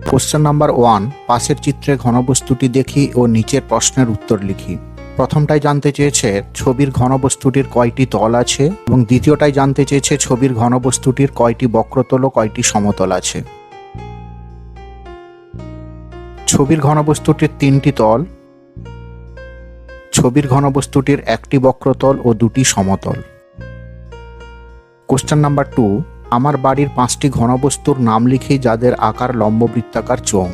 Question number 1, পাশের চিত্রে ঘনবস্তুটি দেখি ও নিচের প্রশ্নের উত্তর লিখি। প্রথমটাই জানতে চেয়েছে ছবির ঘনবস্তুটির কয়টি তল আছে এবং দ্বিতীয়টাই জানতে চেয়েছে ছবির ঘনবস্তুটির কয়টি বক্রতল ও কয়টি সমতল আছে। ছবির ঘনবস্তুটির 3টি তল, ছবির ঘনবস্তুটির 1টি বক্রতল ও 2টি সমতল। কোশ্চেন নাম্বার 2, আমার বাড়ির 5টি ঘনবস্তুর নাম লিখি যাদের আকার লম্ববৃত্তাকার চোঙ।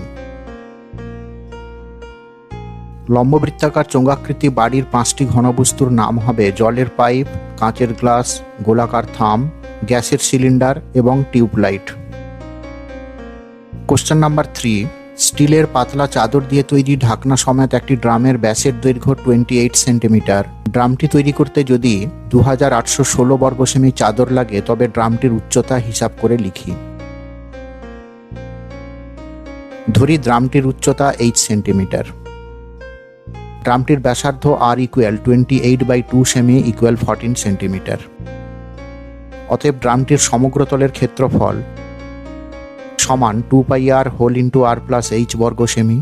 লম্ববৃত্তাকার চোঙাকৃতি বাড়ির 5টি ঘনবস্তুর নাম হবে জলের পাইপ, কাঁচের গ্লাস, গোলাকার থাম, গ্যাসের সিলিন্ডার এবং টিউবলাইট। কোশ্চেন নাম্বার 3, স্টিলের পাতলা চাদর দিয়ে তৈরি ঢাকনা সমেত একটি ড্রামের ব্যাসের দৈর্ঘ্য 28 সেন্টিমিটার। ড্রামটি তৈরি করতে যদি 2816 বর্গ সেমি চাদর লাগে তবে ড্রামটির উচ্চতা হিসাব করে লিখি। ধরি ড্রামটির উচ্চতা 8 সেন্টিমিটার। ড্রামটির ব্যাসার্ধ r ইকুয়াল 28/2 সেমি ইকুয়াল 14 সেন্টিমিটার। অতএব ড্রামটির সমগ্র তলের ক্ষেত্রফল সমান 2πr whole into r plus h বর্গ সেমি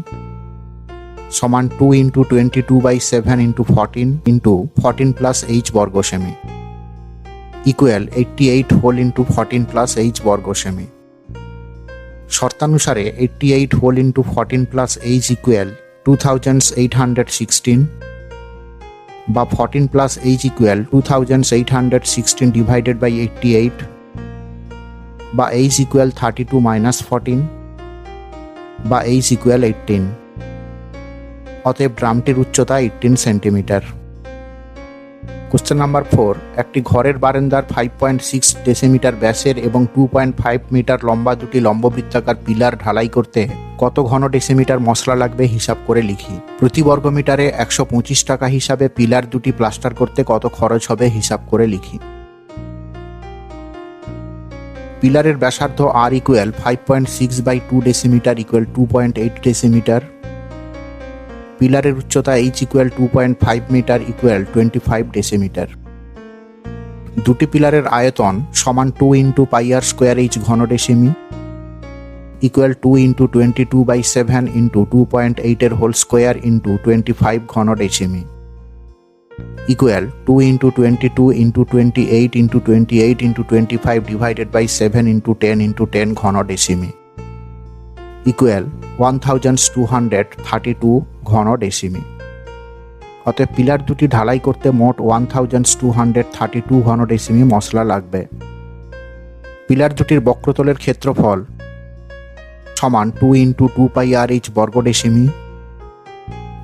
সমান 2 into 22/7 into 14 into 14 plus h বর্গ সেমি equal 88 whole into 14 plus h বর্গ সেমি। শর্তানুসারে 88 whole into 14 plus h equal 2816 বা 14 plus h equal 2816 divided by 88 বা h ইকুয়াল 32 মাইনাস 14 বা h ইকুয়াল 18। অতএব ড্রামটির উচ্চতা 18 সেন্টিমিটার। কোশ্চেন নাম্বার 4, একটি ঘরের বারান্দার 5.6 ডেসিমিটার ব্যাসের এবং 2.5 মিটার লম্বা দুটি লম্ববৃত্তাকার পিলার ঢালাই করতে কত ঘন ডেসিমিটার মশলা লাগবে হিসাব করে লিখি। প্রতি বর্গমিটারে 125 টাকা হিসাবে পিলার দুটি প্লাস্টার করতে কত খরচ হবে হিসাব করে লিখি। পিলারের ব্যাসার্ধ r equal 5.6/2 decimetre equal 2.8 decimetre. পিলারের উচ্চতা h equal 2.5 metre equal 25 decimetre. দুটি পিলারের আয়তন সমান 2 ইন্টু πr স্কোয়ার h ঘন ডেসিমি ইকুয়াল 2 ইন্টু 22/7 ইন্টু 2.8 এর হোল স্কোয়ার ইন্টু 25 ঘন ডেসিমি equal 2 into 22 into 28 into 28 into 25 divided by 7 into 10 into 10 ঘন ডেসিমি ইকুয়াল 1232 ঘন ডেসিমি। অতএব পিলার দুটি ঢালাই করতে মোট 1232 ঘন ডেসিমি মশলা লাগবে। পিলার দুটির বক্রতলের ক্ষেত্রফল সমান 2 ইন্টু 2πrh বর্গ ডেসিমি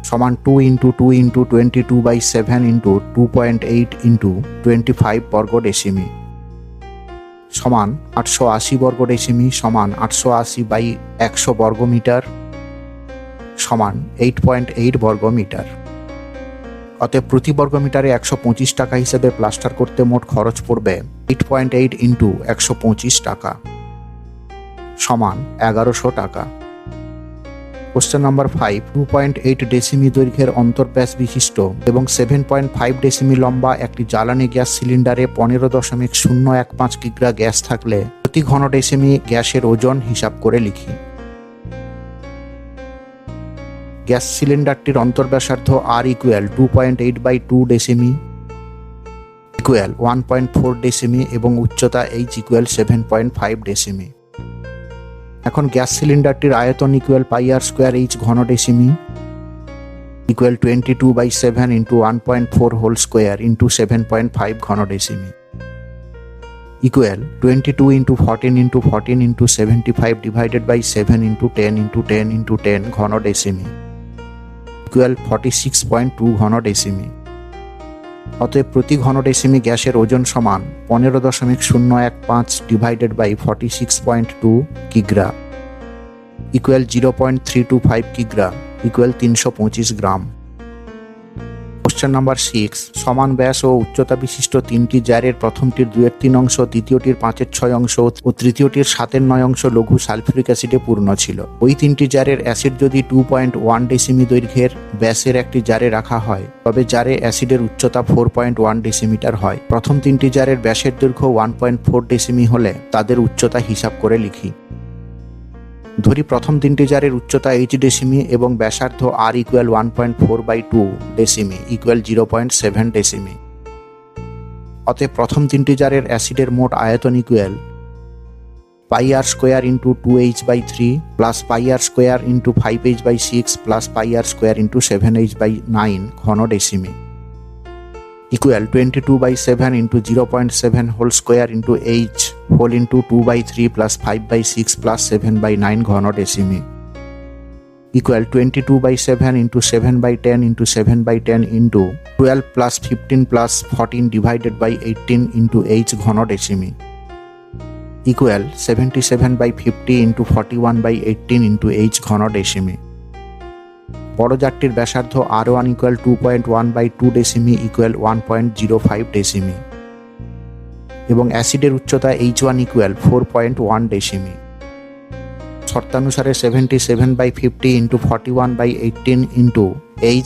সমান 2 ইন্টু 2 ইন্টু 22/7 ইন্টু 2.8 ইন্টু 25 বর্গ ডেসিমি সমান 880 বর্গ ডেসিমি সমান 880/100 বর্গ মিটার সমান 8.8 বর্গ মিটার। অতএব প্রতি বর্গ মিটারে 125 টাকা হিসেবে প্লাস্টার করতে মোট খরচ পড়বে 8.8 ইন্টু 125 টাকা সমান 1100 টাকা। কোশ্চেন নাম্বার 5, 2.8 ডেসিমি দৈর্ঘ্যের অন্তর্ব্যাস বিশিষ্ট এবং 7.5 ডেসিমি লম্বা একটি জ্বালানি গ্যাস সিলিন্ডারে 15.015 কিগ্রা গ্যাস থাকলে প্রতি ঘন ডেসিমি গ্যাসের ওজন হিসাব করে লিখি। গ্যাস সিলিন্ডারটির অন্তর্ব্যাসার্ধ r ইকুয়াল 2.8/2 ডেসিমি ইকুয়াল 1.4 ডেসিমি এবং উচ্চতা h ইকুয়াল 7.5 ডেসিমি। এখন গ্যাস সিলিন্ডারটির আয়তন ইকুয়াল πr স্কোয়ার h ঘন ডেসিমি equal 22/7 into 1.4 whole square into 7.5 ঘন ডেসিমি equal 22 into 14 into 14 into 75 divided by 7 into 10 into 10 into 10 ঘন ডেসিমি ইকুয়াল 46.2 ঘন ডেসিমি। অতএব প্রতি ঘন ডেসিমি গ্যাসের ওজন সমান 15.015 ডিভাইডেড বাই 46.2 কিগ্রা ইকুয়াল 0.325 কিগ্রা ইকুয়াল 325 গ্রাম। কোশ্চেন নাম্বার 6, সমান ব্যাস ও উচ্চতা বিশিষ্ট তিনটি জারের প্রথমটির 2/3 অংশ, দ্বিতীয়টির 5/6 অংশ ও তৃতীয়টির 7/9 অংশ লঘু সালফিউরিক অ্যাসিডে পূর্ণ ছিল। ওই তিনটি জারের অ্যাসিড যদি 2.1 ডেসিমি দৈর্ঘ্যের ব্যাসের একটি জারে রাখা হয় তবে জারে অ্যাসিডের উচ্চতা 4.1 ডেসিমিটার হয়। প্রথম তিনটি জারের ব্যাসের দৈর্ঘ্য 1.4 ডেসিমি হলে তাদের উচ্চতা হিসাব করে লিখি। ধরি প্রথম তিনটি জারের উচ্চতা h ডেসিমি এবং ব্যাসার্ধ r ইকুয়াল 1.4/2 ডেসিমি ইকুয়াল 0.7 ডেসিমি। অতএব প্রথম তিনটি জারের অ্যাসিডের মোট আয়তন equal pi r square into 2h/3 plus pi r square into 5h/6 plus pi r square into 7h/9 ঘন ডেসিমি equal 22/7 into 0.7 whole square into h whole into 2/3 plus 5/6 plus 7/9 ঘন ডেসিমি equal 22/7 into 7/10 into 7/10 into 12 plus 15 plus 14 divided by 18 into h ঘন ডেসিমি equal 77/50 into 41/18 into h ঘন ডেসিমি। বড় জারটির ব্যাসার্ধ r1 equal 2.1/2 ডেসিমি equal 1.05 ডেসিমি এবং অ্যাসিডের উচ্চতা h1 ইকুয়াল 4.1 ডেসিমি। শর্তানুসারে 77/50 into 41/18 into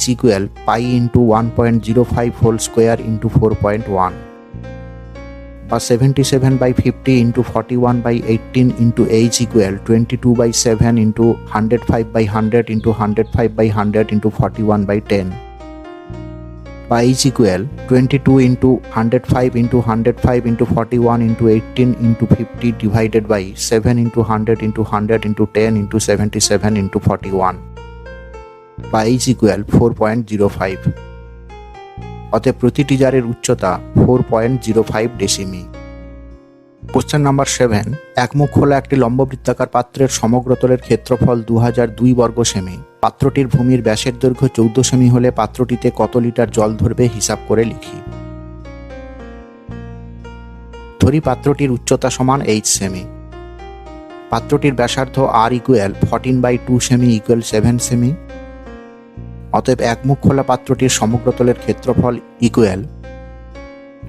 h equal pi into 1.05 whole square into 4.1 বা 77/50 into 41/18 into h equal 22/7 into 105/100 into 105/100 into 41/10 বা h equal 22 into 105 into 105 into 41 into 18 into 50 divided by 7 into 100 into 100 into 10 into 77 into 41 বা h equal 4.05। অতএব প্রতিটি জারের উচ্চতা 4.05 ডেসিমি। Question number 7, একমুখ খোলা একটি লম্ববৃত্তাকার পাত্রের সমগ্র তলের ক্ষেত্রফল 2002 বর্গ সেমি। পাত্রটির ভূমির ব্যাসের দৈর্ঘ্য 14 সেমি হলে পাত্রটিতে কত লিটার জল ধরবে হিসাব করে লিখি। ধরি পাত্রটির উচ্চতা সমান h সেমি। পাত্রটির ব্যাসার্ধ r ইকুয়াল 14/2 সেমি ইকুয়াল 7 সেমি। অতএব একমুখ খোলা পাত্রটির সমগ্র তলের ক্ষেত্রফল equal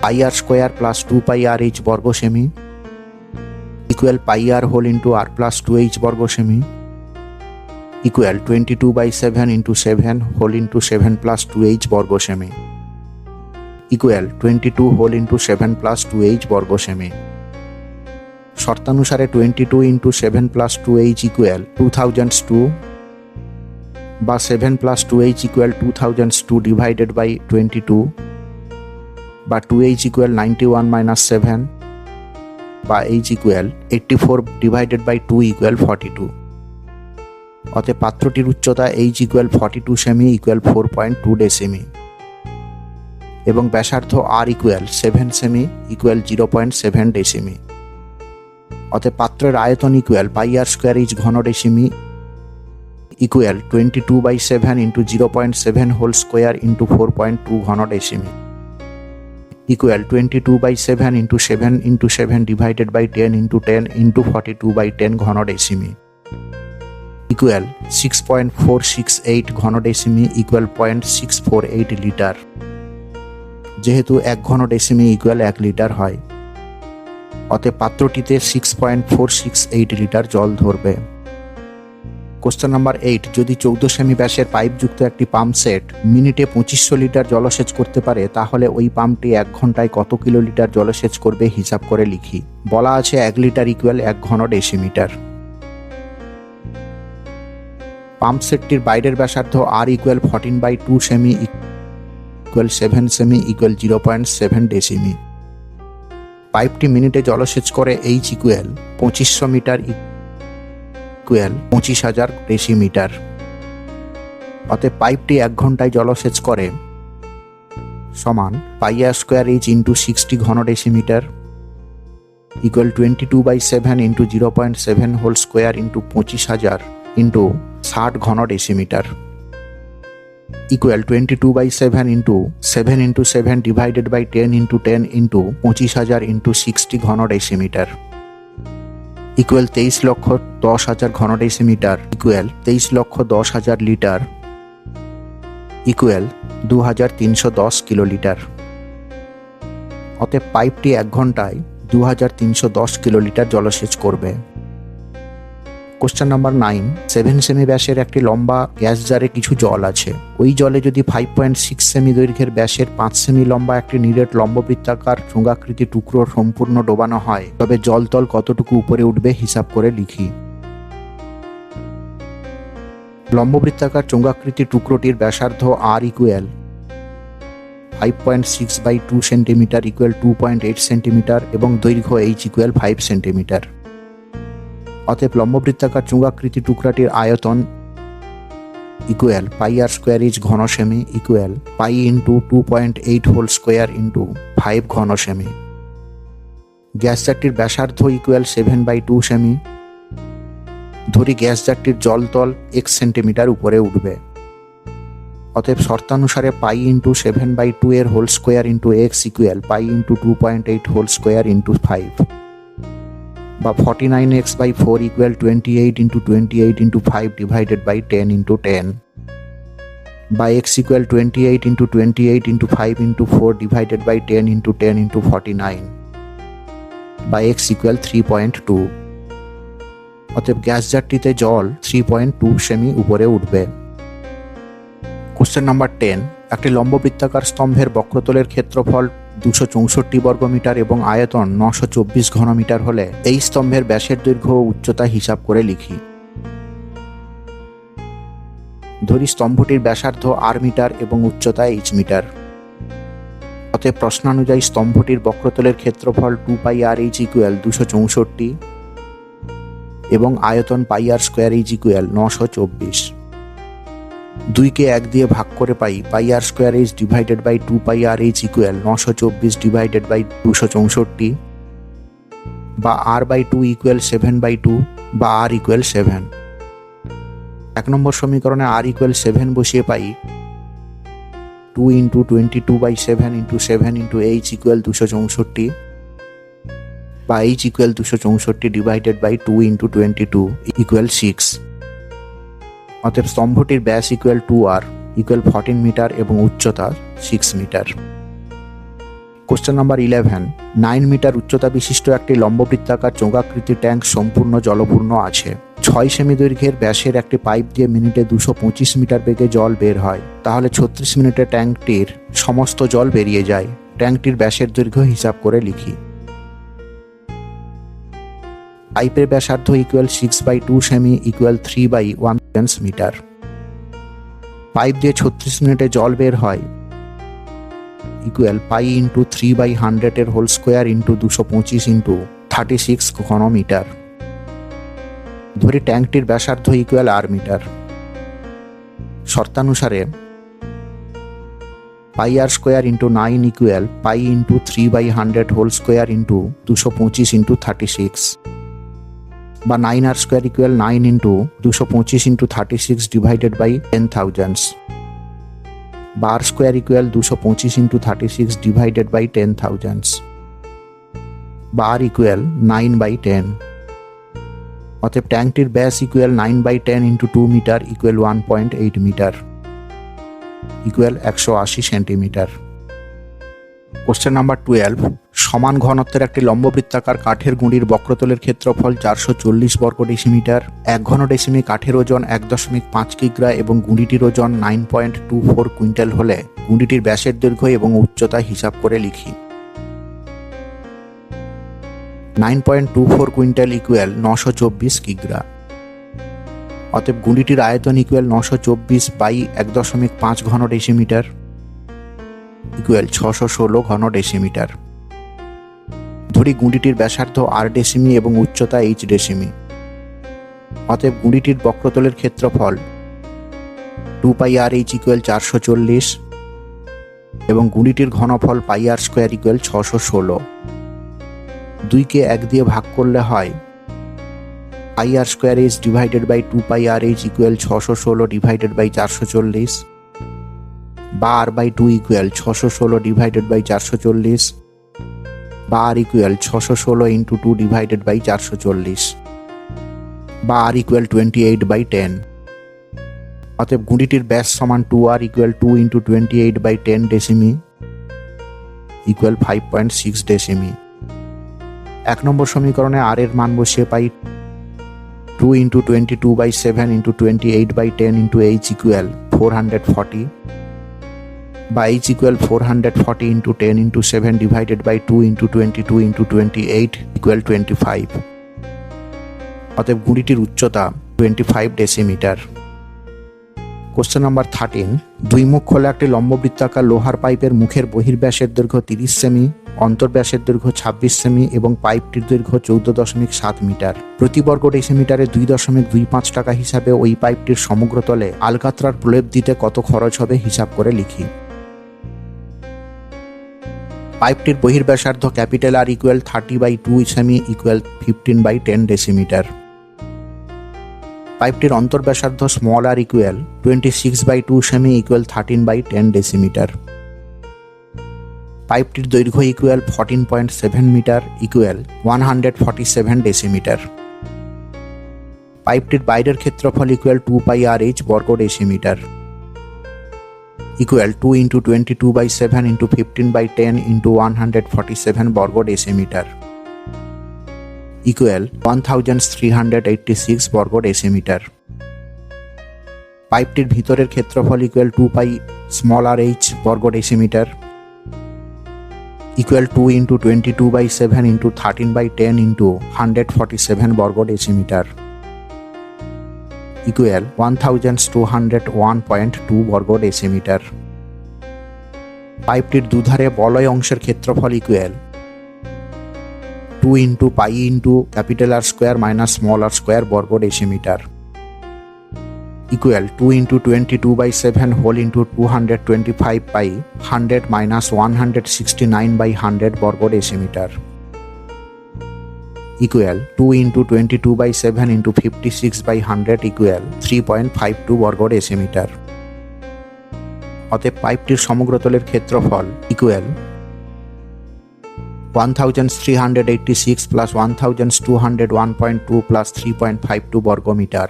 pi r square plus 2 pi r h বর্গ সেমি equal pi r whole into r plus 2h বর্গ সেমি equal 22/7 into 7 whole into 7 plus 2h বর্গ সেমি equal 22 whole into 7 plus 2h বর্গ সেমি। শর্তানুসারে 22 ইন্টু 7 প্লাস 2h ইকুয়াল 2002 বা 7 plus 2h equal 2002 divided by 22 বা 2h ইকুয়াল 91 মাইনাস 7 বা h equal 84 divided by 2 equal 42। অতএব পাত্রটির উচ্চতা h ইকুয়াল 42 সেমি ইকুয়াল 4.2 ডেসিমি এবং ব্যাসার্ধ r ইকুয়াল 7 সেমি ইকুয়াল 0.7 ডেসিমি। অতএব পাত্রের আয়তন equal pi r square h ঘন ডেসিমি equal 22/7 into 0.7 whole square into 4.2 ঘন ডেসিমি equal 22/7 into 7 into 7 divided by 10 into 10 into 42/10 ঘন ডেসিমি ইকুয়াল 6.468 ঘন ডেসিমি ইকুয়াল 0.648 লিটার। যেহেতু 1 ঘন ডেসিমি ইকুয়াল 1 লিটার হয়, অতএব পাত্রটিতে 6.468 লিটার জল ধরবে। কোশ্চেন নাম্বার 8, যদি 14 সেমি ব্যাসের পাইপযুক্ত একটি পাম্প সেট মিনিটে 2500 লিটার জলসেচ করতে পারে, তাহলে ওই পাম্পটি 1 ঘন্টায় কত কিলোলিটার জলসেচ করবে হিসাব করে লিখি। বলা আছে 1 লিটার ইকুয়াল 1 ঘন ডেসিমিটার। পাম্প সেটটির বাইরের ব্যাসার্ধ r ইকুয়াল 14/2 সেমি ইকুয়াল 7 সেমি ইকুয়াল 0.7 ডেসিমি। পাইপটি মিনিটে জলসেচ করে h equal 2500 metre equal 25,000 decimetre. অতএব পাইপটি 1 ঘন্টায় জলসেচ করে সমান pi r square h into 60 ঘন decimetre equal 22/7 into 0.7 whole square into 25,000 into 60 ঘন decimetre equal 22/7 into 7 into 7 divided by 10 into 10 into 25,000 into 60 ঘন ডেসিমিটার ইকুয়াল 23,10,000 ঘন decimetre equal 23,10,000 litre equal 2310 kilolitre. অতএব পাইপটি 1 ঘন্টায় 2310 কিলোলিটার জলসেচ করবে। কোশ্চেন নাম্বার 9, 7 সেমি ব্যাসের একটি লম্বা গ্যাস জারে কিছু জল আছে। ওই জলে যদি 5.6 সেমি দৈর্ঘ্যের ব্যাসের 5 সেমি লম্বা একটি নিরেট লম্ববৃত্তাকার চোঙাকৃতি টুকরো সম্পূর্ণ ডোবানো হয়, তবে জলতল কতটুকু উপরে উঠবে হিসাব করে লিখি। লম্ববৃত্তাকার চোঙাকৃতি টুকরোটির ব্যাসার্ধ আর ইকুয়াল 5.6/2 সেন্টিমিটার ইকুয়াল 2.8 সেন্টিমিটার এবং দৈর্ঘ্য এইচ ইকুয়াল 5 সেন্টিমিটার। অতএব লম্ববৃত্তাকার চোঙাকৃতি টুকরাটির আয়তন equal pi R square is ঘন সেমি equal pi into 2.8 whole square into 5 ঘন সেমি। গ্যাস জারটির ব্যাসার্ধ ইকুয়াল 7/2 সেমি। ধরি গ্যাস জারটির জলতল x সেন্টিমিটার উপরে উঠবে। অতএব শর্তানুসারে পাই ইন্টু 7/2 এর whole square into x equal pi into 2.8 whole square into 5 বা 49x/4 equal 28 into 28 into 5 divided by 10 into 10 বা x equal 28 into 28 into 5 into 4 divided by 10 into 10 into 49 বা x ইকুয়াল 3.2। অতএব gas জারটিতে জল 3.2 semi উপরে উঠবে। Question number 10, একটি লম্ববৃত্তাকার স্তম্ভের বক্রতলের ক্ষেত্রফল 264 বর্গমিটার এবং আয়তন 924 ঘনমিটার হলে এই স্তম্ভের ব্যাসের দৈর্ঘ্য ও উচ্চতা হিসাব করে লিখি। ধরি স্তম্ভটির ব্যাসার্ধ আর মিটার এবং উচ্চতা এইচ মিটার। অতএব প্রশ্নানুযায়ী স্তম্ভটির বক্রতলের ক্ষেত্রফল 2πr/h ইকুয়াল 264 এবং আয়তন পাই আর স্কোয়ার এইচ ইকুয়াল 924। 2কে 1 দিয়ে ভাগ করে pi pi R square H divided by 2πr/h equal 924 divided by 264 বা r/2 ইকুয়াল 7/2 বা r ইকুয়াল 7। 1 নম্বর সমীকরণে r ইকুয়াল 7 বসিয়ে pi 2 into 22/7 into 7 into h equal 264 বা h equal 264 divided by 2 into 22 equal 6। অতএব স্তম্ভটির ব্যাস ইকুয়াল 2r ইকুয়াল 14 মিটার এবং উচ্চতা 6 metre. Question number 11, 9 metre উচ্চতা বিশিষ্ট একটি লম্ববৃত্তাকার চোঙাকৃতি ট্যাঙ্ক সম্পূর্ণ জলপূর্ণ আছে। 6 সেমি দৈর্ঘ্যের ব্যাসের একটি পাইপ দিয়ে মিনিটে 225 মিটার বেগে জল বের হয়। তাহলে 36 মিনিটে ট্যাঙ্কটির সমস্ত জল বেরিয়ে যায়। ট্যাঙ্কটির ব্যাসের দৈর্ঘ্য হিসাব করে লিখি। পাইপের ব্যাসার্ধ ইকুয়াল 6/2 সেমি ইকুয়াল 3/1 মিটার। পাইপ দিয়ে 36 মিনিটে জল বের হয় ইকুয়াল পাই ইন্টু 3/100 এর হোল স্কোয়ার ইন্টু 225 ইন্টু 36 ঘন মিটার। ধরি ট্যাঙ্কটির ব্যাসার্ধ ইকুয়াল আর মিটার। শর্তানুসারে পাই আর square into 9 equal pi into 3/100 whole square into 225 into 36 বা 9r স্কোয়ার equal 9 into 225 into 36 divided by 10,000 বা r স্কোয়ার ইকুয়াল 225 ইন্টু 36 ডিভাইডেড বাই 10,000 বা r ইকুয়াল 9/10। অতএব ট্যাঙ্কটির ব্যাস equal 9/10 into 2 metre equal 1.8 metre equal 180 centimetre. Question number 12, সমান ঘনত্বের একটি লম্ববৃত্তাকার কাঠের গুঁড়ির বক্রতলের ক্ষেত্রফল 440 বর্গ ডেসিমিটার। 1 ঘন ডেসিমি কাঠের ওজন 1.5 কিগ্রা এবং গুঁড়িটির ওজন 9.24 কুইন্টাল হলে গুঁড়িটির ব্যাসের দৈর্ঘ্য এবং উচ্চতা হিসাব করে লিখি। 9.24 কুইন্টাল ইকুয়াল 924 কিগ্রা। অতএব গুঁড়িটির আয়তন ইকুয়াল 924 বাই 1.5 ঘন ডেসিমিটার ইকুয়াল 616 ঘন ডেসিমিটার। ধরি গুঁড়িটির ব্যাসার্ধ আর ডেসিমি এবং উচ্চতা এইচ ডেসিমি। অতএব গুঁড়িটির বক্রতলের ক্ষেত্রফল 2πr/h ইকুয়াল 440 এবং গুঁড়িটির ঘনফল পাই আর স্কোয়ার ইকুয়াল 616। 2কে 1 দিয়ে ভাগ করলে হয় pi R square H divided by 2πr/h equal 616 divided by 440 বা r/2 ইকুয়াল 616 ডিভাইডেড বাই 440 বা r equal 616 into 2 divided by 440 বা r ইকুয়াল 28/10। অতএব গুঁড়িটির ব্যাস সমান 2r ইকুয়াল 2 ইন্টু 28/10 ডেসিমি ইকুয়াল 5.6 ডেসিমি। 1 নম্বর সমীকরণে r এর মান বসিয়ে pi 2 into 22/7 into 28/10 into h equal 440 বা h equal 440 into 10 into 7 divided by 2 into 22 into 28 equal 25। অতএব গুঁড়িটির উচ্চতা 25 ডেসিমিটার। কোশ্চেন নাম্বার 13, দুই মুখ খোলা একটি লম্ববৃত্তাকার লোহার পাইপের মুখের বহির্ব্যাসের দৈর্ঘ্য 30 সেমি, অন্তর্ব্যাসের দৈর্ঘ্য 26 সেমি এবং পাইপটির দৈর্ঘ্য 14.7 মিটার। প্রতি বর্গ ডেসিমিটারে 2.25 টাকা হিসাবে ওই পাইপটির সমগ্র তলে আলকাতরার প্রলেপ দিতে কত খরচ হবে হিসাব করে লিখি। পাইপটির বহির্ব্যাসার্ধ ক্যাপিটাল আর ইকুয়াল 30/2 সেমি ইকুয়াল 15/10 ডেসিমিটার। পাইপটির অন্তর্ব্যাসার্ধ স্মল আর ইকুয়াল 26/2 সেমি ইকুয়াল 13/10 ডেসিমিটার। পাইপটির দৈর্ঘ্য ইকুয়াল 14.7 মিটার ইকুয়াল 147 ডেসিমিটার। পাইপটির বাইরের ক্ষেত্রফল ইকুয়াল 2πRh বর্গ ডেসিমিটার ইকুয়াল 2 × 22/7 × 15/10 × 147 বর্গ ডেসিমিটার ইকুয়াল 1386 বর্গ ডেসিমিটার। পাইপটির ভিতরের ক্ষেত্রফল ইকুয়াল 2πrh বর্গ ডেসিমিটার ইকুয়াল 2 × 22/7 × 13/10 × 147 বর্গ ডেসিমিটার ইকুয়াল 1201.2 বর্গ ডেসিমিটার। পাইপটির দুধারে বলয় অংশের ক্ষেত্রফল equal 2 × π × R square minus small r square বর্গ ডেসিমিটার ইকুয়াল 2 × 22/7 হোল × 225π 100 - 169/100 বর্গ ডেসিমিটার ইকুয়াল 2 × 22/7 × 56/100 ইকুয়াল 3.52 বর্গ ডেসিমিটার। অতএব পাইপটির সমগ্র তলের ক্ষেত্রফল ইকুয়াল 1386 + 1201.2 + 3.52 বর্গমিটার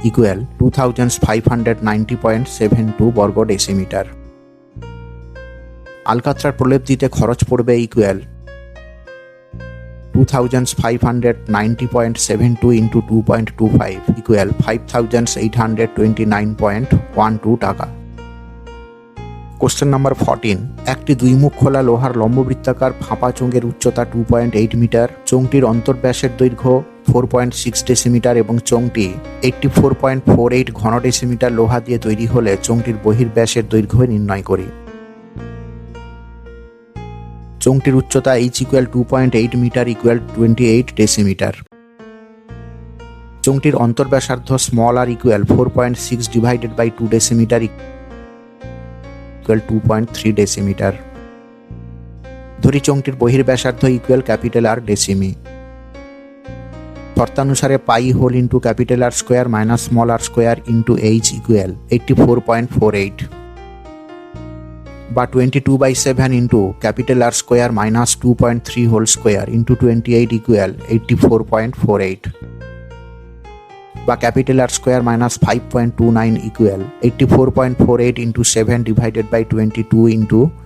ইকুয়াল 2590.72 বর্গ ডেসিমিটার। আলকাতরার প্রলেপ দিতে খরচ পড়বে ইকুয়াল 2590.72 × 2.25 ইকুয়াল 5829.12 টাকা। কোশ্চেন নাম্বার 14, একটি দুই মুখ খোলা লোহার লম্ববৃত্তাকার ফাঁপা চোঙের উচ্চতা 2.8 মিটার, চোঙটির অন্তর্ব্যাসের দৈর্ঘ্য 4.6 ডেসিমিটার এবং চোঙটি 84.48 ঘন ডেসিমিটার লোহা দিয়ে তৈরি হলে চোঙটির বহির্ব্যাসের দৈর্ঘ্য নির্ণয় করি। চোঙটির উচ্চতা h equal 2.8 metre equal 28 decimetre. চোঙটির অন্তর্ব্যাসার্ধ small r equal 4.6 / 2 decimetre equal 2.3 decimetre. ধরি চোঙটির বহির্ব্যাসার্ধ ইকুয়াল R ডেসিমি। শর্তানুসারে pi whole × R square minus small r square × h equal 84.48 বা 22/7 × R square minus 2.3 whole square × 28 equal 84.48 বা R স্কোয়ার মাইনাস 5.29 ইকুয়াল 84.48 × 7 / 22 ×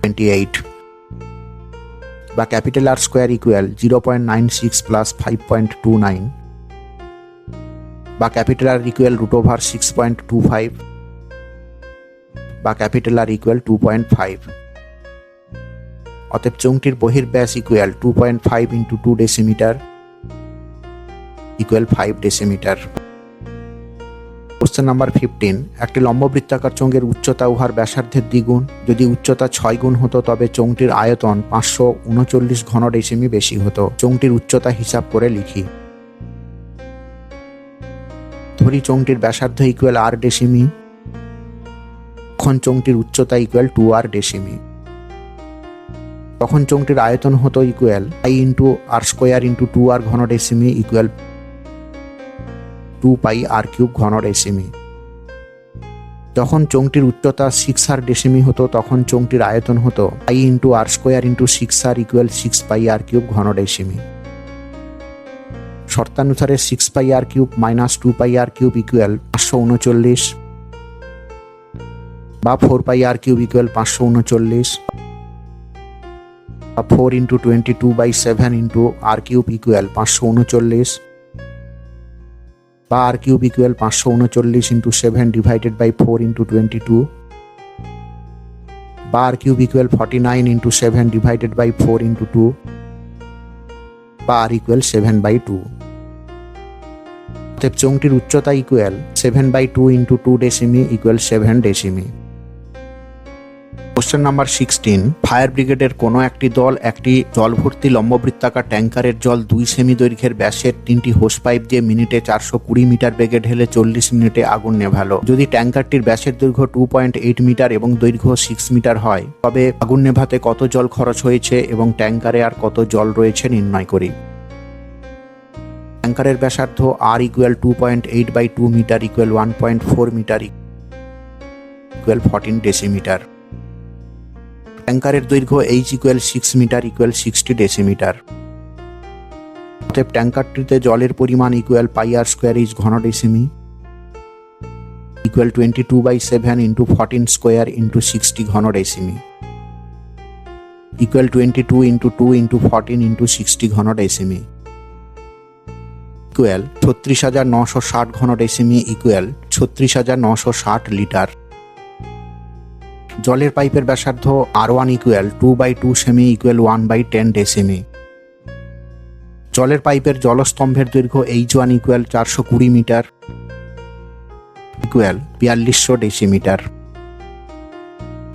28 বা R স্কোয়ার ইকুয়াল 0.96 + 5.29 বা R ইকুয়াল √6.25 বা R ইকুয়াল 2.5। অতএব চোঙটির বহির্ব্যাস equal 2.5 × 2 decimetre equal 5 decimetre. Question number 15, একটি লম্ববৃত্তাকার চোঙের উচ্চতা উহার ব্যাসার্ধের দ্বিগুণ। যদি উচ্চতা 6 গুণ হতো তবে চোঙটির আয়তন 539 ঘন ডেসিমি বেশি হতো। চোঙটির উচ্চতা হিসাব করে লিখি। ধরি চোঙটির ব্যাসার্ধ ইকুয়াল R ডেসিমি, তখন চোঙটির উচ্চতা ইকুয়াল 2R ডেসিমি। তখন চোঙটির আয়তন হতো equal I × R square × 2R ঘন ডেসিমি ইকুয়াল 2πr³ ঘন ডেসিমি। যখন চোঙটির উচ্চতা 6R ডেসিমি হতো তখন চোঙটির আয়তন হতো I × R square × 6R equal 6πr³ ঘন ডেসিমি। শর্তানুসারে 6πr³ মাইনাস 2πr³ ইকুয়াল 539 বা 4πr³ ইকুয়াল 539 বা 4 × 22/7 × r³ ইকুয়াল 539 বা r³ ইকুয়াল 539 × 7 / 4 × 22 বা r³ ইকুয়াল 49 × 7 / 4 × 2 বা r ইকুয়াল 7/2 অতএব চোঙটির উচ্চতা ইকুয়াল 7/2 × 2 ডেসিমি ইকুয়াল 7 ডেসিমি। কোশ্চেন নাম্বার 16, ফায়ার ব্রিগেডের কোনো একটি দল একটি জলভর্তি লম্ববৃত্তাকার ট্যাঙ্কারের জল 2 সেমি দৈর্ঘ্যের ব্যাসের 3টি হোস পাইপ দিয়ে মিনিটে 420 মিটার বেগে ঢেলে 40 মিনিটে আগুন নেভালো। যদি ট্যাঙ্কারটির ব্যাসের দৈর্ঘ্য 2.8 মিটার এবং দৈর্ঘ্য 6 মিটার হয়, তবে আগুন নেভাতে কত জল খরচ হয়েছে এবং ট্যাঙ্কারে আর কত জল রয়েছে নির্ণয় করি। ট্যাঙ্কারের ব্যাসার্ধ R equal 2.8/2 metre equal 1.4 metre equal 14 decimetre. ট্যাঙ্কারের দৈর্ঘ্য H equal 6 metre equal 60 decimetre. অতএব ট্যাঙ্কারটিতে জলের পরিমাণ ইকুয়াল πr² ঘন ডেসিমি ইকুয়াল 22/7 × 14 স্কোয়ার × 60 ঘন ডেসিমি ইকুয়াল 22 × 2 × 14 × 60 ঘন ডেসিমি ইকুয়াল 36,960 ঘন ডেসিমি ইকুয়াল 36,960 লিটার। জলের পাইপের ব্যাসার্ধ R1 ইকুয়াল 2/2 সেমি ইকুয়াল 1/10 ডেসিমি। জলের পাইপের জলস্তম্ভের দৈর্ঘ্য H1 equal 420 metre equal 4200 decimetre.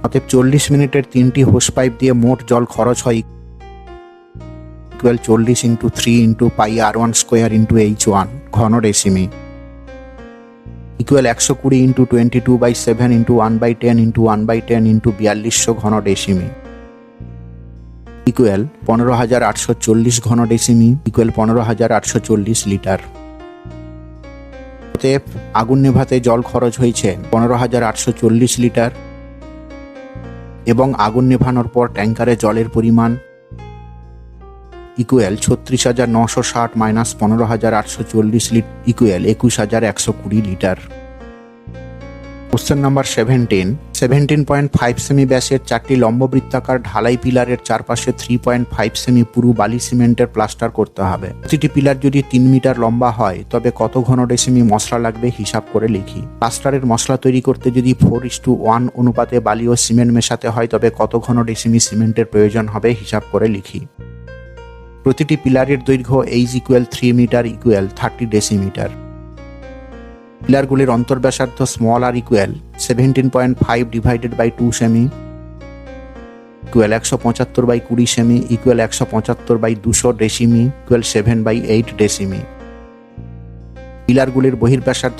অতএব 40 মিনিটের 3টি হোস পাইপ দিয়ে মোট জল খরচ হয় ইকুয়াল 40 × 3 × πr1² × H1 ঘন ডেসিমি ইকুয়াল 120 × 22/7 × 1/10 × 1/10 × 4200 ঘন ডেসিমি ইকুয়াল 15,840 ঘন ডেসিমি ইকুয়াল 15,840 লিটার। অতএব আগুন নেভাতে জল খরচ হয়েছে 15,840 লিটার এবং আগুন নেভানোর পর ট্যাঙ্কারে জলের পরিমাণ equal 36,960 minus 15,840 litre equal 21,120 litre. Question number 17.5 semi ব্যাসের 4টি লম্ববৃত্তাকার ঢালাই পিলারের চারপাশে 3.5 সেমি পুরু বালি সিমেন্টের প্লাস্টার করতে হবে। প্রতিটি পিলার যদি 3 মিটার লম্বা হয়, তবে কত ঘন ডেসিমি মশলা লাগবে হিসাব করে লিখি। প্লাস্টারের মশলা তৈরি করতে যদি 4:1 অনুপাতে বালি ও সিমেন্ট মেশাতে হয়, তবে কত ঘন ডেসিমি সিমেন্টের প্রয়োজন হবে হিসাব করে লিখি। প্রতিটি পিলারের দৈর্ঘ্য H equal 3 metre equal 30 decimetre. পিলারগুলির অন্তর্ব্যাসার্ধ r ইকুয়াল 17.5 / 2 সেমি ইকুয়াল 175/20 সেমি ইকুয়াল 175/200 ডেসিমি ইকুয়াল 7/8 ডেসিমি। পিলারগুলির বহির্ব্যাসার্ধ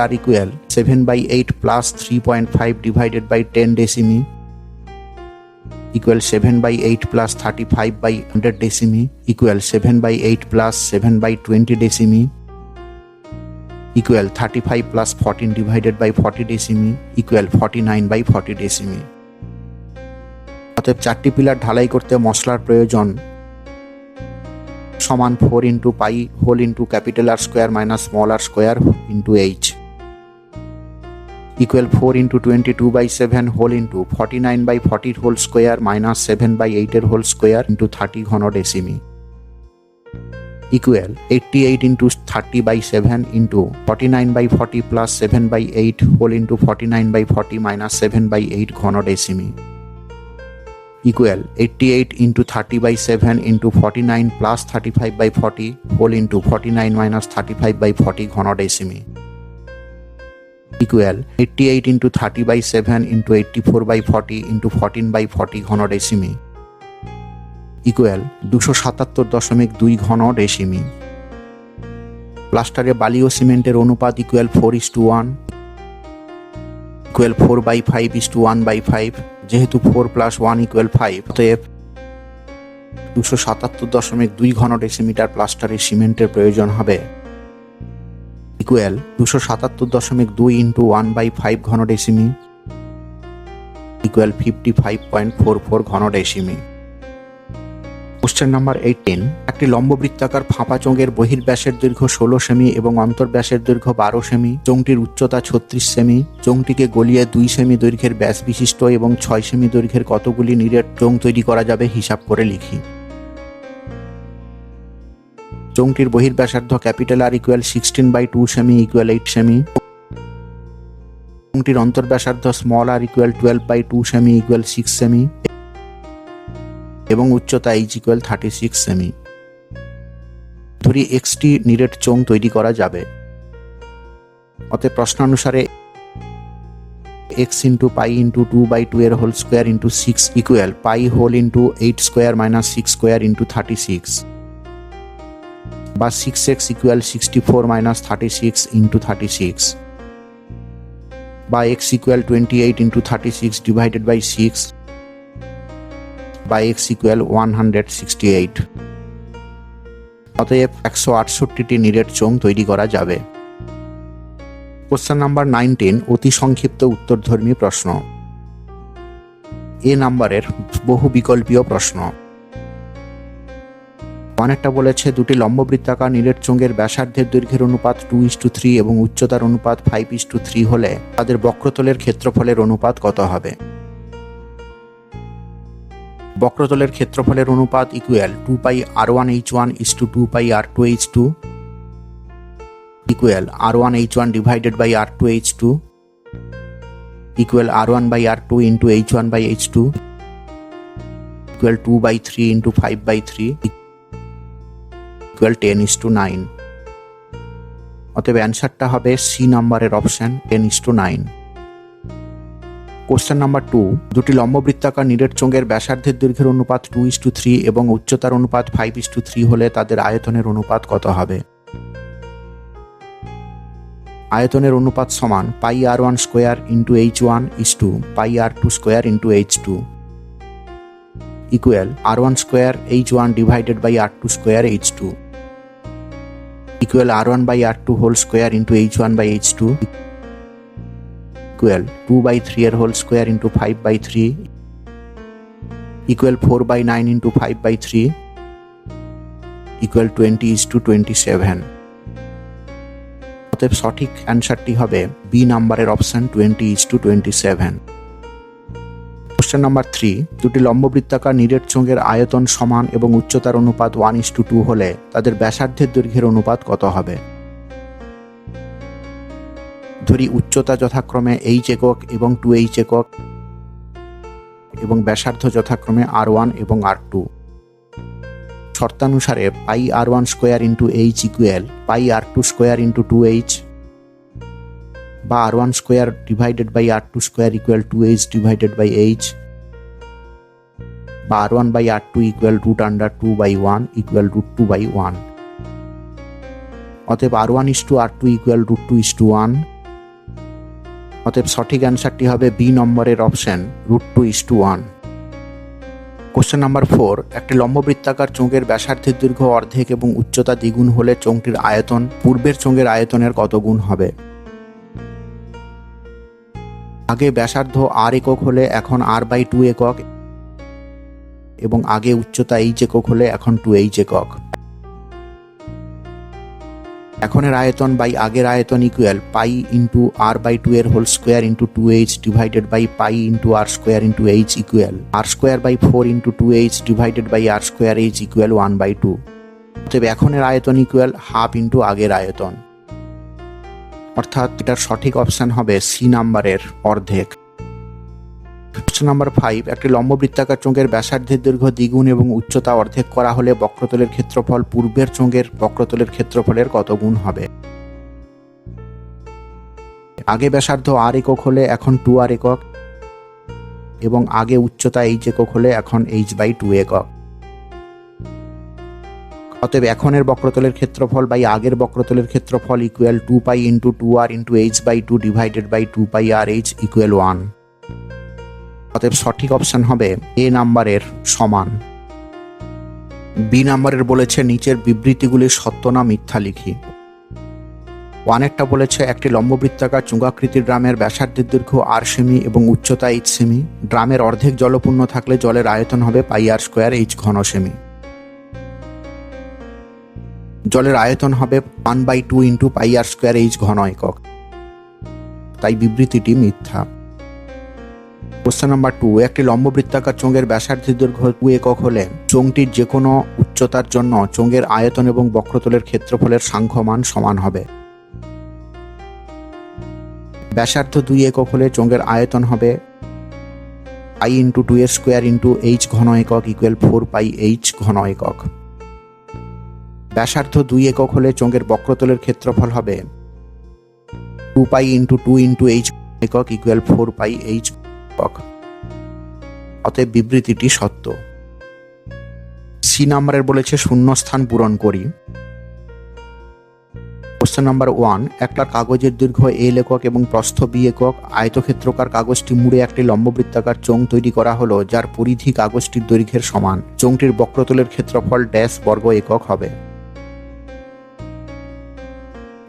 R ইকুয়াল 7/8 প্লাস 3.5 / 10 ডেসিমি ইকুয়াল 7/8 প্লাস 35/100 ডেসিমি ইকুয়াল 7/8 প্লাস 7/20 ডেসিমি ইকুয়াল 35 প্লাস 14 / 40 ডেসিমি ইকুয়াল 49/40 ডেসিমি। অতএব 4টি পিলার ঢালাই করতে মশলার প্রয়োজন সমান 4 × π whole into R² minus r² into H equal 4 × 22/7 whole into 49/40 whole square minus 7/8 whole square into 30 ঘন ডেসিমি equal 88 × 30/7 into 49/40 plus 7/8 whole into 49/40 minus 7/8 ঘন ডেসিমি equal 88 × 30/7 into 49 plus 35/40 whole into 49 minus 35/40 ঘন ডেসিমি ইকুয়াল 88 × 30/7 ইন্টু 84/40 ইন্টু 14/40 ঘন ডেসিমি equal 277.2 ঘন ডেসিমি। প্লাস্টারে বালি ও সিমেন্টের অনুপাত ইকুয়াল 4:1 ইকুয়াল 4/5:1/5। যেহেতু 4 + 1 = 5, অতএব 277.2 ঘন ডেসিমিটার প্লাস্টারে সিমেন্টের প্রয়োজন হবে ইকুয়াল 277.2 × 1/5 ঘন ডেসিমি ইকুয়াল 55.44 ঘন ডেসিমি। কোশ্চেন নাম্বার 18, একটি লম্ববৃত্তাকার ফাঁপা চোঙের বহির্ব্যাসের দৈর্ঘ্য 16 সেমি এবং অন্তর্ব্যাসের দৈর্ঘ্য 12 সেমি, চোঙটির উচ্চতা 36 সেমি। চোঙটিকে গলিয়ে 2 সেমি দৈর্ঘ্যের ব্যাস বিশিষ্ট এবং 6 সেমি দৈর্ঘ্যের কতগুলি নিরেট চোঙ তৈরি করা যাবে হিসাব করে লিখি। চোঙটির বহির্ব্যাসার্ধ R ইকুয়াল 16/2 সেমি ইকুয়াল 8 সেমি। চোঙটির অন্তর্ব্যাসার্ধ r ইকুয়াল 12/2 সেমি ইকুয়াল 6 সেমি এবং উচ্চতা H ইকুয়াল 36 সেমি। ধরি 6টি নিরেট চোঙ তৈরি করা যাবে। অতএব প্রশ্নানুসারে x ইন্টু পাই ইন্টু 2/2 এর whole square into 6 equal pi whole into 8 square minus 6 square into 36, বা 6x ইকুয়াল 64 মাইনাস 36 ইন্টু 36, বা x equal 28 into 36 divided by 6, বা x ইকুয়াল 168। অতএব 168টি নিরেট চোঙ তৈরি করা যাবে। কোশ্চেন নাম্বার 19 অতি সংক্ষিপ্ত উত্তরধর্মী প্রশ্ন। এ নাম্বারের বহু বিকল্পীয় প্রশ্ন। অনেকটা বলেছে দুটি লম্ববৃত্তাকার নিরেট চোঙের ব্যাসার্ধের দৈর্ঘ্যের অনুপাত 2:3 এবং উচ্চতার অনুপাত 5:3 হলে তাদের বক্রতলের ক্ষেত্রফলের অনুপাত কত হবে? বক্রতলের ক্ষেত্রফলের অনুপাত equal 2πr1h1:2πr2h2 equal r1h1 divided by r2h2 equal r1/r2 into h1/h2 equal 2/3 into 5/3 equal 10:9। অতএব অ্যান্সারটা হবে সি নাম্বারের অপশন 10:9। কোশ্চেন নাম্বার 2 দুটি লম্ববৃত্তাকার নিরেট চোঙের ব্যাসার্ধের দৈর্ঘ্যের অনুপাত 2:3 এবং উচ্চতার অনুপাত 5:3 হলে তাদের আয়তনের অনুপাত কত হবে? আয়তনের অনুপাত সমান πr1 square into h1 πr2 square into h2 equal r1 square h1 divided by r2 square h2 equal r1/r2 whole square into h1/h2 equal 2/3 এর whole square into 5/3 equal 4/9 into 5/3 equal 20:27। অতএব সঠিক অ্যান্সারটি হবে বি নাম্বারের option 20:27। Question number 3 দুটি লম্ববৃত্তাকার নিরেট চোঙের আয়তন সমান এবং উচ্চতার অনুপাত 1:2 হলে তাদের ব্যাসার্ধের দৈর্ঘ্যের অনুপাত কত হবে? ধরি উচ্চতা যথাক্রমে h একক এবং 2h একক এবং ব্যাসার্ধ যথাক্রমে r1 এবং r2। শর্তানুসারে πr1 square into h equal πr2 square into 2h, বা r1 square divided by r2 square equal 2h divided by h, বা r1/r2 ইকুয়াল √2/1 ইকুয়াল √2/1। অতএব r1:r2 ইকুয়াল √2:1। অতএব সঠিক অ্যান্সারটি হবে বি নম্বরের অপশন √2:1। কোশ্চেন নাম্বার 4 একটি লম্ববৃত্তাকার চোঙের ব্যাসার্ধের দৈর্ঘ্য অর্ধেক এবং উচ্চতা দ্বিগুণ হলে চোঙটির আয়তন পূর্বের চোঙের আয়তনের কত গুণ হবে? আগে ব্যাসার্ধ r একক হলে এখন r/2 একক, এবং আগে উচ্চতা h একক হলে এখন 2h একক। এখনের আয়তন বাই আগের আয়তন ইকুয়াল পাই ইন্টু r/2 এর whole square into 2h divided by pi into r square into h equal r²/4 into 2h divided by r² h equal 1/2। অতএব এখনের আয়তন ইকুয়াল হাফ ইন্টু আগের আয়তন, অর্থাৎ এটার সঠিক অপশন হবে সি নাম্বারের অর্ধেক। কোশ্চেন নাম্বার 5 একটি লম্ববৃত্তাকার চোঙের ব্যাসার্ধের দৈর্ঘ্য দ্বিগুণ এবং উচ্চতা অর্ধেক করা হলে বক্রতলের ক্ষেত্রফল পূর্বের চোঙের বক্রতলের ক্ষেত্রফলের কত গুণ হবে? আগে ব্যাসার্ধ r একক হলে এখন 2r একক, এবং আগে উচ্চতা h একক হলে এখন h/2 একক। অতএব এখনের বক্রতলের ক্ষেত্রফল বাই আগের বক্রতলের ক্ষেত্রফল equal 2π into 2r into h/2 divided by 2πrh equal 1। অতএব সঠিক অপশন হবে এ নাম্বারের সমান। বি নাম্বারের বলেছে নিচের বিবৃতিগুলি সত্য না মিথ্যা লিখি। অনেকটা বলেছে একটি লম্ববৃত্তাকার চুঙ্গাকৃতির ড্রামের ব্যাসার্ধের দৈর্ঘ্য r সেমি এবং উচ্চতা h সেমি। ড্রামের অর্ধেক জলপূর্ণ থাকলে জলের আয়তন হবে πr² h ঘন সেমি। জলের আয়তন হবে 1/2 ইন্টু πr² h ঘন একক, তাই বিবৃতিটি মিথ্যা। কোশ্চেন নাম্বার 2 একটি লম্ববৃত্তাকার চোঙের ব্যাসার্ধের দৈর্ঘ্য 2 একক হলে চোঙটির যে কোনো উচ্চতার জন্য চোঙের আয়তন এবং বক্রতলের ক্ষেত্রফলের সাংখ্যমান সমান হবে। ব্যাসার্ধ 2 একক হলে চোঙের আয়তন হবে i ইন্টু 2 এর স্কোয়ার ইন্টু h ঘন একক ইকুয়াল 4πh ঘন একক। ব্যাসার্ধ 2 একক হলে চোঙের বক্রতলের ক্ষেত্রফল হবে 2 পাই ইন্টু 2 ইন্টু এইচ একক ইকুয়াল 4 পাই এইচ একক। অতএব বিবৃতিটি সত্য। সি নাম্বারের বলেছে শূন্যস্থান পূরণ করি। কোশ্চেন নাম্বার 1, একটা কাগজের দৈর্ঘ্য এল একক এবং প্রস্থ বি একক, আয়তক্ষেত্রকার কাগজটি মুড়ে একটি লম্ববৃত্তাকার চোঙ তৈরি করা হলো যার পরিধি কাগজটির দৈর্ঘ্যের সমান। চোঙটির বক্রতলের ক্ষেত্রফল ড্যাশ বর্গ একক হবে।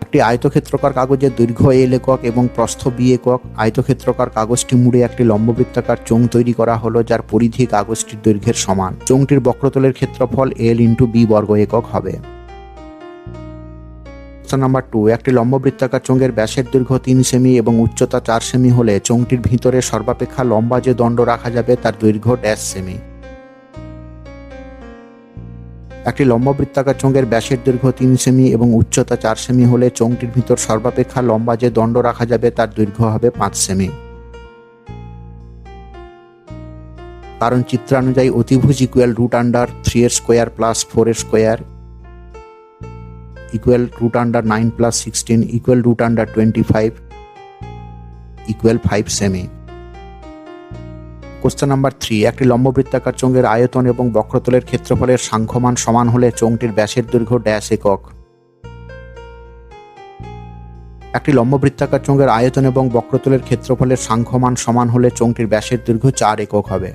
একটি আয়তক্ষেত্রকার কাগজের দৈর্ঘ্য এল একক এবং প্রস্থ বি একক, আয়তক্ষেত্রকার কাগজটি মুড়ে একটি লম্ববৃত্তাকার চোঙ তৈরি করা হলো যার পরিধি কাগজটির দৈর্ঘ্যের সমান। চোঙটির বক্রতলের ক্ষেত্রফল এল ইন্টু বি বর্গ একক হবে। নাম্বার 2, একটি লম্ববৃত্তাকার চোঙের ব্যাসের দৈর্ঘ্য 3 সেমি এবং উচ্চতা 4 সেমি হলে চোঙটির ভিতরে সর্বাপেক্ষা লম্বা যে দণ্ড রাখা যাবে তার দৈর্ঘ্য ড্যাশ সেমি। একটি লম্ববৃত্তাকার চোঙের ব্যাসের দৈর্ঘ্য 3 সেমি এবং উচ্চতা 4 সেমি হলে চোঙটির ভিতর সর্বাপেক্ষা লম্বা যে দণ্ড রাখা যাবে তার দৈর্ঘ্য হবে 5 সেমি। কারণ চিত্রানুযায়ী অতিভুজ ইকুয়াল রুট আন্ডার 3 এর স্কোয়ার প্লাস 4 এর square equal root under 9 plus 16 equal root under 25 equal 5 সেমি। কোশ্চেন নাম্বার 3, একটি লম্ববৃত্তাকার চোঙের আয়তন এবং বক্রতলের ক্ষেত্রফলের সাংখ্যমান সমান হলে চোঙটির ব্যাসের দৈর্ঘ্য ড্যাশ একক। একটি লম্ববৃত্তাকার চোঙের আয়তন এবং বক্রতলের ক্ষেত্রফলের সাংখ্যমান সমান হলে চোঙটির ব্যাসের দৈর্ঘ্য 4 একক হবে।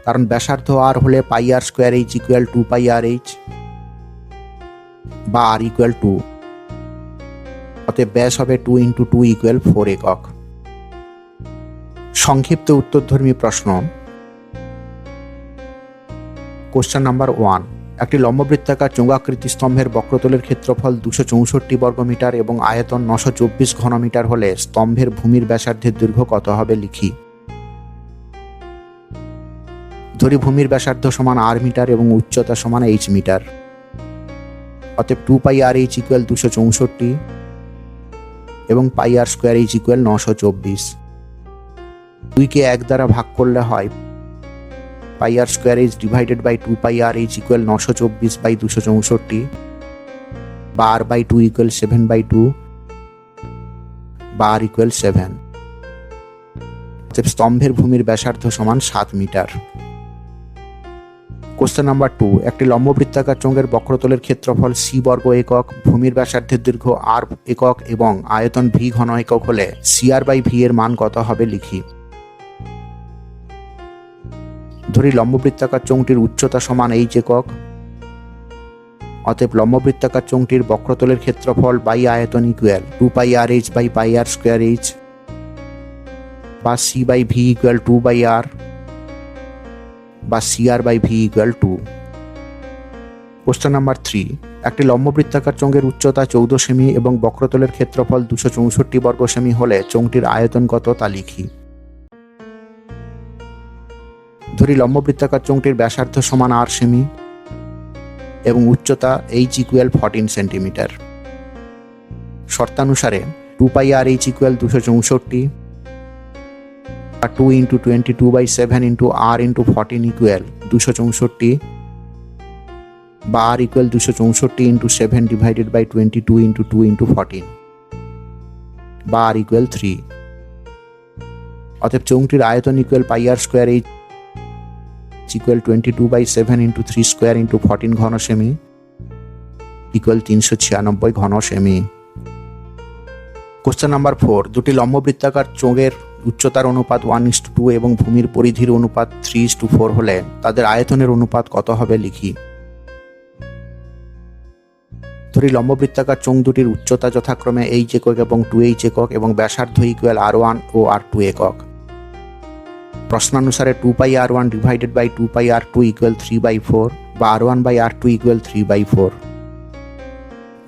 কারণ ব্যাসার্ধ আর হলে পাই আর square H equal 2 pi R H বা আর ইকুয়াল 2, অতএব ব্যাস হবে 2 ইন্টু 2 ইকুয়াল 4 একক। সংক্ষিপ্ত উত্তরধর্মী প্রশ্ন। কোশ্চেন নাম্বার 1, একটি লম্ববৃত্তাকার চোঙাকৃতি স্তম্ভের বক্রতলের ক্ষেত্রফল 264 বর্গমিটার এবং আয়তন 924 ঘনমিটার হলে স্তম্ভের ভূমির ব্যাসার্ধের দৈর্ঘ্য কত হবে লিখি। ধরি ভূমির ব্যাসার্ধ সমান আর মিটার এবং উচ্চতা সমান এইচ মিটার। অতএব 2 পাই আর এইচ ইকুয়াল 264 এবং পাই আর স্কোয়ার এইচ ইকুয়াল 924। 2 কে 1 দ্বারা ভাগ করলে হয় pi R square H divided by 2 pi R H equal 924 by 264 বা আর বাই 2 ইকুয়াল 7 বাই 2 বা আর ইকুয়াল 7। অতএব স্তম্ভের ভূমির ব্যাসার্ধ সমান 7 মিটার। কোশ্চেন নাম্বার 2, একটি লম্ববৃত্তাকার চোঙের বক্রতলের ক্ষেত্রফল সি বর্গ একক, ভূমির ব্যাসার্ধের দৈর্ঘ্য আর একক এবং আয়তন ভি ঘন একক হলে সি আর বাই ভি এর মান কত হবে লিখি। ধরি লম্ববৃত্তাকার চোঙটির উচ্চতা সমান এইচ একক। অতএব লম্ববৃত্তাকার চোঙটির বক্রতলের ক্ষেত্রফল বাই আয়তন equal 2 pi R H by pi R square H বা C by V equal 2 by R বা C R by V equal 2। Question number 3, একটি লম্ববৃত্তাকার চোঙের উচ্চতা 14 সেমি এবং বক্রতলের ক্ষেত্রফল 264 বর্গ সেমি হলে চোঙটির আয়তন কত তা লিখি। ধরি লম্ববৃত্তাকার চোঙটির ব্যাসার্ধ সমান আর সেমি এবং উচ্চতা এইচ ইকুয়াল 14 সেন্টিমিটার। শর্তানুসারে 2 পাই আর এইচ ইকুয়াল 264 বা 2 into 22/7 into R into 14 equal 264 বা R equal 264 into 7 divided by 22 into 2 into 14 বা আর ইকুয়াল 3। অতএব চোঙটির আয়তন ইকুয়াল পাই আর square H equal 22/7 into 3 square into 14 ঘন সেমি ইকুয়াল 396 ঘন সেমি। কোশ্চেন নাম্বার 4, দুটি লম্ববৃত্তাকার চোঙের উচ্চতার অনুপাত 1:2 এবং ভূমির পরিধির অনুপাত 3:4 হলে তাদের আয়তনের অনুপাত কত হবে লিখি। ধরি লম্ববৃত্তাকার চোঙ দুটির উচ্চতা যথাক্রমে এইচ একক এবং 2h একক এবং ব্যাসার্ধ ইকুয়াল r1 ও r2 একক। প্রশ্নানুসারে 2 pi r1 divided by 2 pi r2 equal 3/4 বা r1 বাই r2 ইকুয়াল 3/4।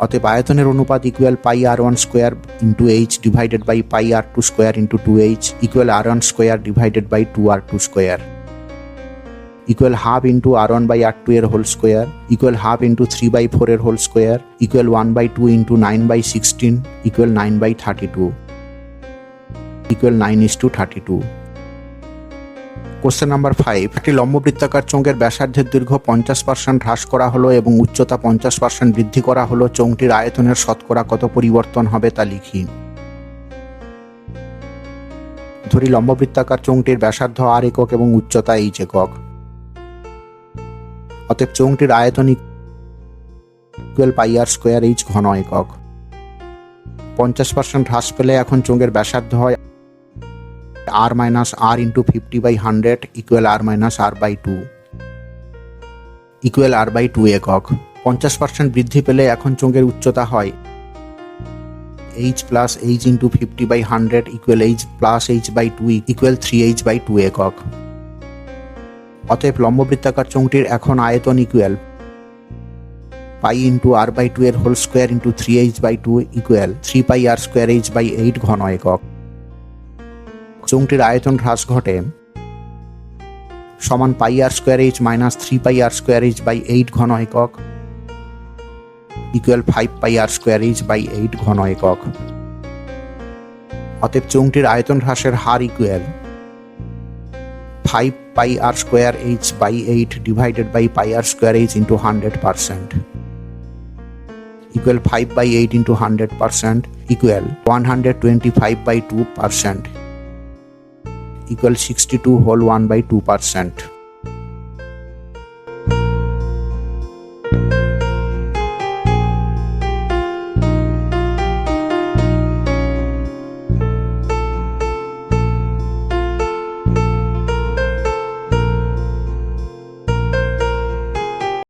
অতএব আয়তনের অনুপাত equal pi r1 square into H divided by pi r2 square into 2h equal r1 square divided by 2r2 square equal half into r1 by r2 এর whole square equal half into 3/4 এর whole square equal 1/2 into 9/16 equal 9/32 equal 9:32। Question number 5, একটি লম্ববৃত্তাকার চোঙের ব্যাসার্ধের দৈর্ঘ্য 50% হ্রাস করা হলো এবং উচ্চতা 50% বৃদ্ধি করা হলো। চোঙটির আয়তনের শতকরা কত পরিবর্তন হবে তা লিখি। ধরি লম্ববৃত্তাকার চোঙটির ব্যাসার্ধ r একক এবং উচ্চতা h একক। অতএব চোঙটির আয়তন ইকুয়াল পাই আর স্কোয়ার h ঘন একক। 50% হ্রাস পেলে এখন চোঙের ব্যাসার্ধ হয় r minus r into 50/100 equal r minus r/2 equal r/2 একক। 50% বৃদ্ধি পেলে এখন চোঙের উচ্চতা হয় h plus h into 50/100 equal h plus h/2 equal 3h/2 একক। অতএব লম্ববৃত্তাকার চোঙটির এখন আয়তন ইকুয়াল পাই ইন্টু r/2 এর whole square into 3h/2 equal 3 r square h/8 ঘন একক। চোঙটির আয়তন হ্রাস ঘটে সমান পাই আর square h minus 3 r square h/8 ঘন একক ইকুয়াল 5 r স্কোয়ার h/8 ঘন একক। অতএব চোঙটির আয়তন হ্রাসের হার equal 5 r square h/8 divided by r square h into 100% equal 5/8 into 100% equal 125/2% equal 62 whole 1/2%.